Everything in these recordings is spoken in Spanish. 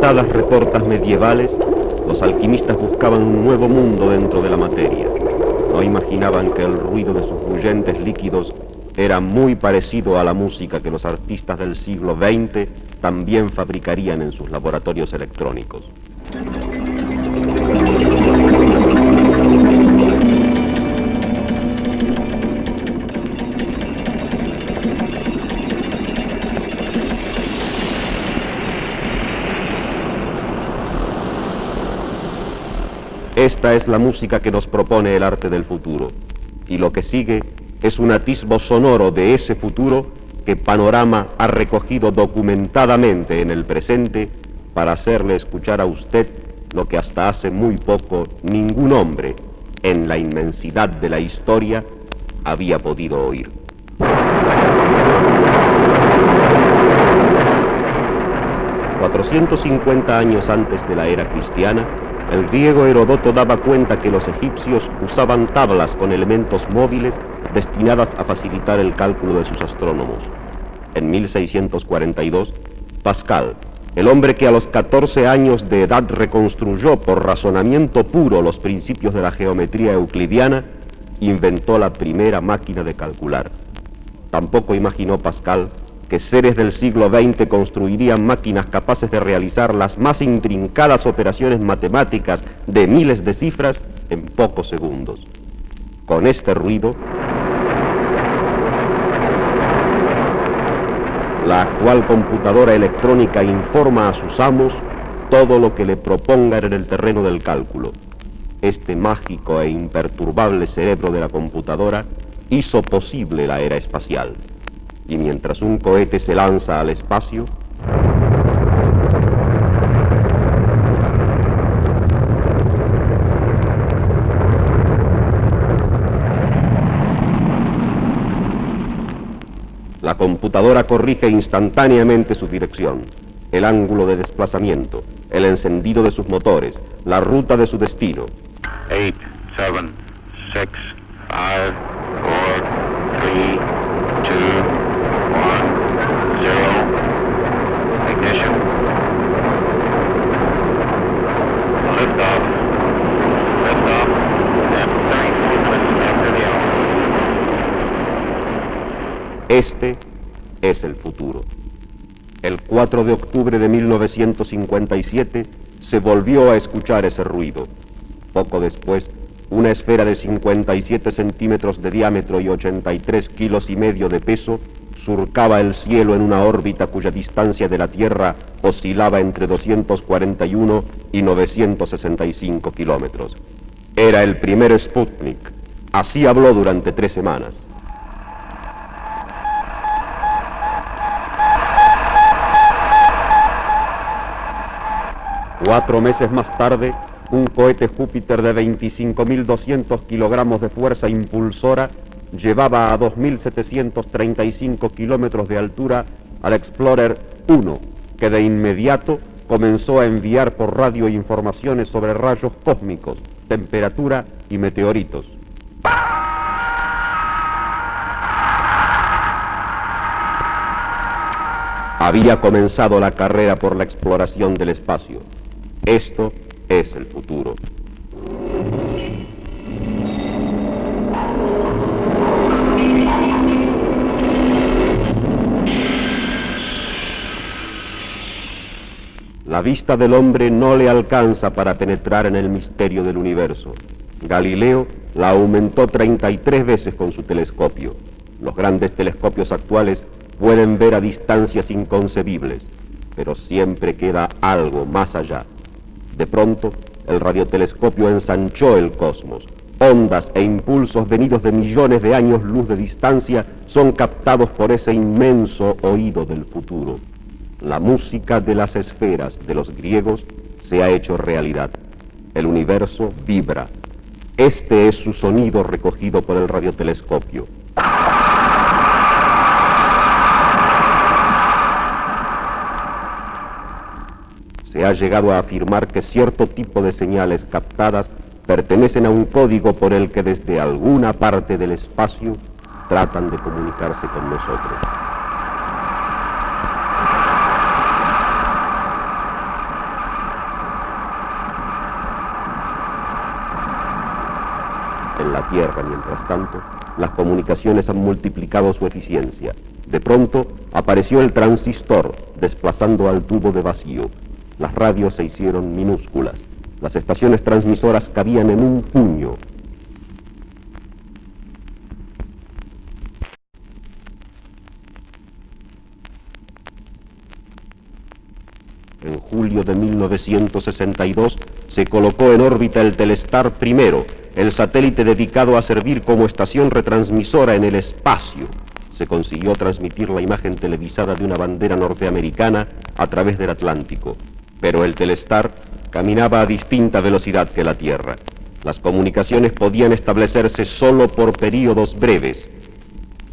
acertadas retortas medievales, los alquimistas buscaban un nuevo mundo dentro de la materia. No imaginaban que el ruido de sus bullentes líquidos era muy parecido a la música que los artistas del siglo XX también fabricarían en sus laboratorios electrónicos. Esta es la música que nos propone el arte del futuro, y lo que sigue es un atisbo sonoro de ese futuro que Panorama ha recogido documentadamente en el presente para hacerle escuchar a usted lo que hasta hace muy poco ningún hombre en la inmensidad de la historia había podido oír. 450 años antes de la era cristiana, el griego Heródoto daba cuenta que los egipcios usaban tablas con elementos móviles destinadas a facilitar el cálculo de sus astrónomos. En 1642, Pascal, el hombre que a los 14 años de edad reconstruyó por razonamiento puro los principios de la geometría euclidiana, inventó la primera máquina de calcular. Tampoco imaginó Pascal que seres del siglo XX construirían máquinas capaces de realizar las más intrincadas operaciones matemáticas de miles de cifras en pocos segundos. Con este ruido, la actual computadora electrónica informa a sus amos todo lo que le propongan en el terreno del cálculo. Este mágico e imperturbable cerebro de la computadora hizo posible la era espacial. Y mientras un cohete se lanza al espacio, la computadora corrige instantáneamente su dirección, el ángulo de desplazamiento, el encendido de sus motores, la ruta de su destino. 8, 7, 6, 5, 4, 3, 2, 1, 0, ignition, liftoff, and 30 seconds after the hour. Este es el futuro. El 4 de octubre de 1957 se volvió a escuchar ese ruido. Poco después, una esfera de 57 centímetros de diámetro y 83 kilos y medio de peso surcaba el cielo en una órbita cuya distancia de la Tierra oscilaba entre 241 y 965 kilómetros. Era el primer Sputnik. Así habló durante 3 semanas. Cuatro meses más tarde, un cohete Júpiter de 25.200 kilogramos de fuerza impulsora llevaba a 2.735 kilómetros de altura al Explorer 1, que de inmediato comenzó a enviar por radio informaciones sobre rayos cósmicos, temperatura y meteoritos. Había comenzado la carrera por la exploración del espacio. Esto es el futuro. La vista del hombre no le alcanza para penetrar en el misterio del universo. Galileo la aumentó 33 veces con su telescopio. Los grandes telescopios actuales pueden ver a distancias inconcebibles, pero siempre queda algo más allá. De pronto, el radiotelescopio ensanchó el cosmos. Ondas e impulsos venidos de millones de años luz de distancia son captados por ese inmenso oído del futuro. La música de las esferas de los griegos se ha hecho realidad. El universo vibra. Este es su sonido recogido por el radiotelescopio. Se ha llegado a afirmar que cierto tipo de señales captadas pertenecen a un código por el que desde alguna parte del espacio tratan de comunicarse con nosotros. En la Tierra, mientras tanto, las comunicaciones han multiplicado su eficiencia. De pronto, apareció el transistor, desplazando al tubo de vacío. Las radios se hicieron minúsculas. Las estaciones transmisoras cabían en un puño. En julio de 1962 se colocó en órbita el Telestar I, el satélite dedicado a servir como estación retransmisora en el espacio. Se consiguió transmitir la imagen televisada de una bandera norteamericana a través del Atlántico, pero el Telestar caminaba a distinta velocidad que la Tierra. Las comunicaciones podían establecerse solo por períodos breves.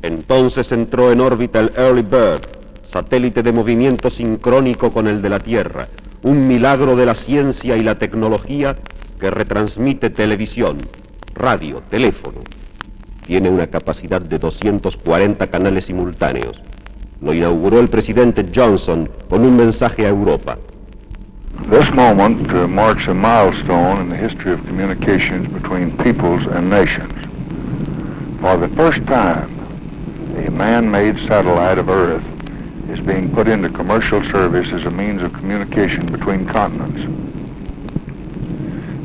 Entonces entró en órbita el Early Bird, satélite de movimiento sincrónico con el de la Tierra, un milagro de la ciencia y la tecnología que retransmite televisión, radio, teléfono. Tiene una capacidad de 240 canales simultáneos. Lo inauguró el presidente Johnson con un mensaje a Europa. This moment marks a milestone in the history of communications between peoples and nations. For the first time, a man-made satellite of Earth is being put into commercial service as a means of communication between continents.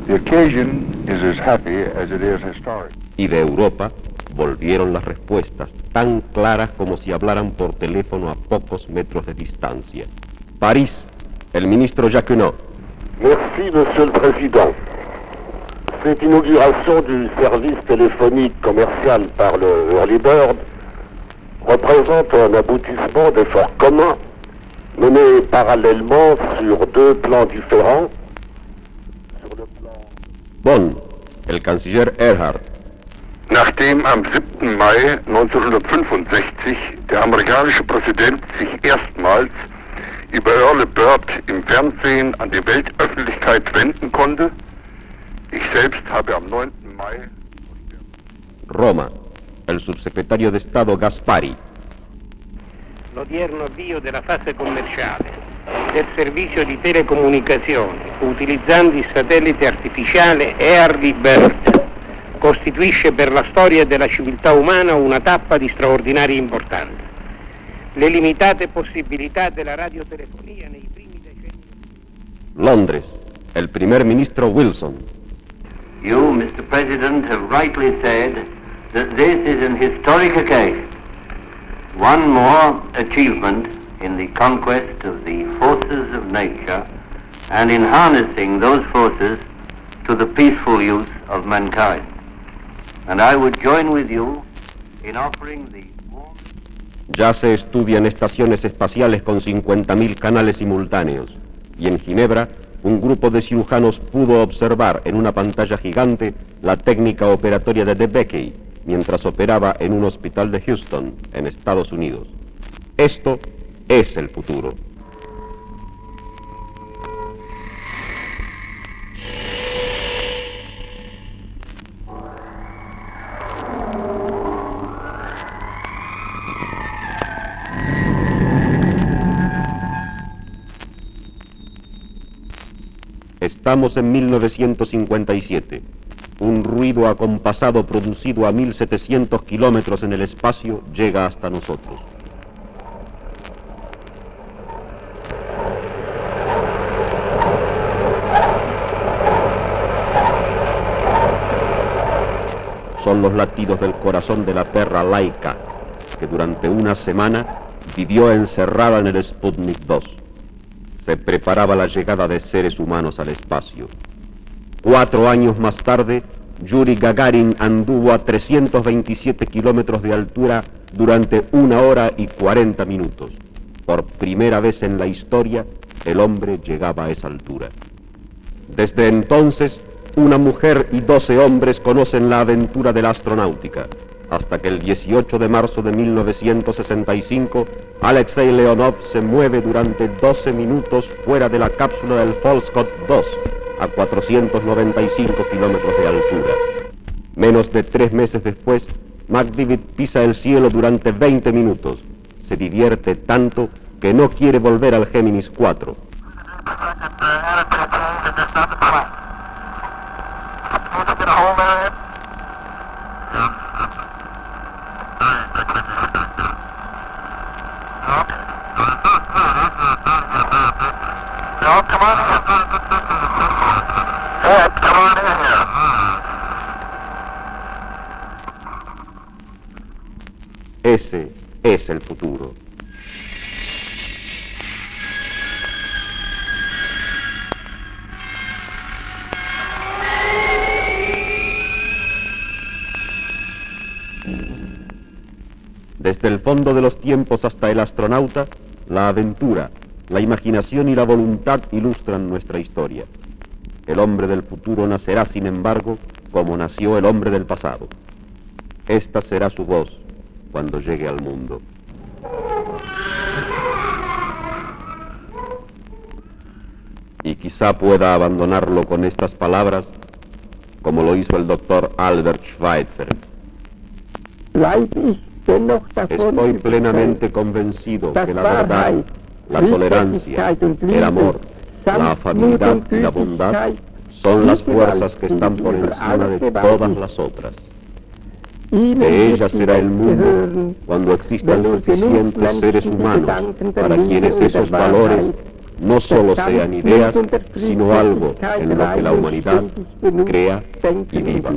The occasion is as happy as it is historic. Y de Europa volvieron las respuestas, tan claras como si hablaran por teléfono a pocos metros de distancia. París, el ministro Jacquenot. Merci, Monsieur le Président. Cette inauguration du service téléphonique commercial par le Early Bird représente un aboutissement d'efforts communs menés parallèlement sur deux plans différents. Sur le plan... Bonn, el canciller Ehrhardt. Nachdem am 7. Mai 1965 der amerikanische Präsident sich erstmals über Early Bird im Fernsehen an die Weltöffentlichkeit wenden konnte, ich selbst habe am 9. Mai... Roma, el subsecretario de Estado Gaspari. L'odierno avvio della fase commerciale del servizio di telecomunicazioni utilizzando il satellite artificiale Early Bird costituisce per la storia della civiltà umana una tappa di straordinaria importanza. Le limitate possibilità della radiotelefonia nei primi decenni... Londres, el primer ministro Wilson. You, Mr. President, have rightly said that this is an historic occasion. One more achievement in the conquest of the forces of nature and in harnessing those forces to the peaceful use of mankind. And I would join with you in offering the warm... Ya se estudian estaciones espaciales con 50.000 canales simultáneos. Y en Ginebra, un grupo de cirujanos pudo observar en una pantalla gigante la técnica operatoria de DeBakey, mientras operaba en un hospital de Houston, en Estados Unidos. Esto es el futuro. Estamos en 1957. Un ruido acompasado producido a 1700 kilómetros en el espacio llega hasta nosotros. Son los latidos del corazón de la perra Laika, que durante una semana vivió encerrada en el Sputnik 2. Se preparaba la llegada de seres humanos al espacio. 4 años más tarde, Yuri Gagarin anduvo a 327 kilómetros de altura durante 1 hora y 40 minutos. Por primera vez en la historia, el hombre llegaba a esa altura. Desde entonces, una mujer y 12 hombres conocen la aventura de la astronáutica, hasta que el 18 de marzo de 1965, Alexei Leonov se mueve durante 12 minutos fuera de la cápsula del Volskov 2, a 495 kilómetros de altura. Menos de 3 meses después, McDivitt pisa el cielo durante 20 minutos. Se divierte tanto que no quiere volver al Géminis 4. Bert, come on in. Bert, come on in here. Ese es el futuro. Desde el fondo de los tiempos hasta el astronauta, la aventura, la imaginación y la voluntad ilustran nuestra historia. El hombre del futuro nacerá, sin embargo, como nació el hombre del pasado. Esta será su voz cuando llegue al mundo. Y quizá pueda abandonarlo con estas palabras, como lo hizo el doctor Albert Schweitzer. Estoy plenamente convencido que la verdad, la tolerancia, el amor, la afabilidad y la bondad son las fuerzas que están por encima de todas las otras. De ella será el mundo cuando existan suficientes seres humanos para quienes esos valores no solo sean ideas, sino algo en lo que la humanidad crea y viva.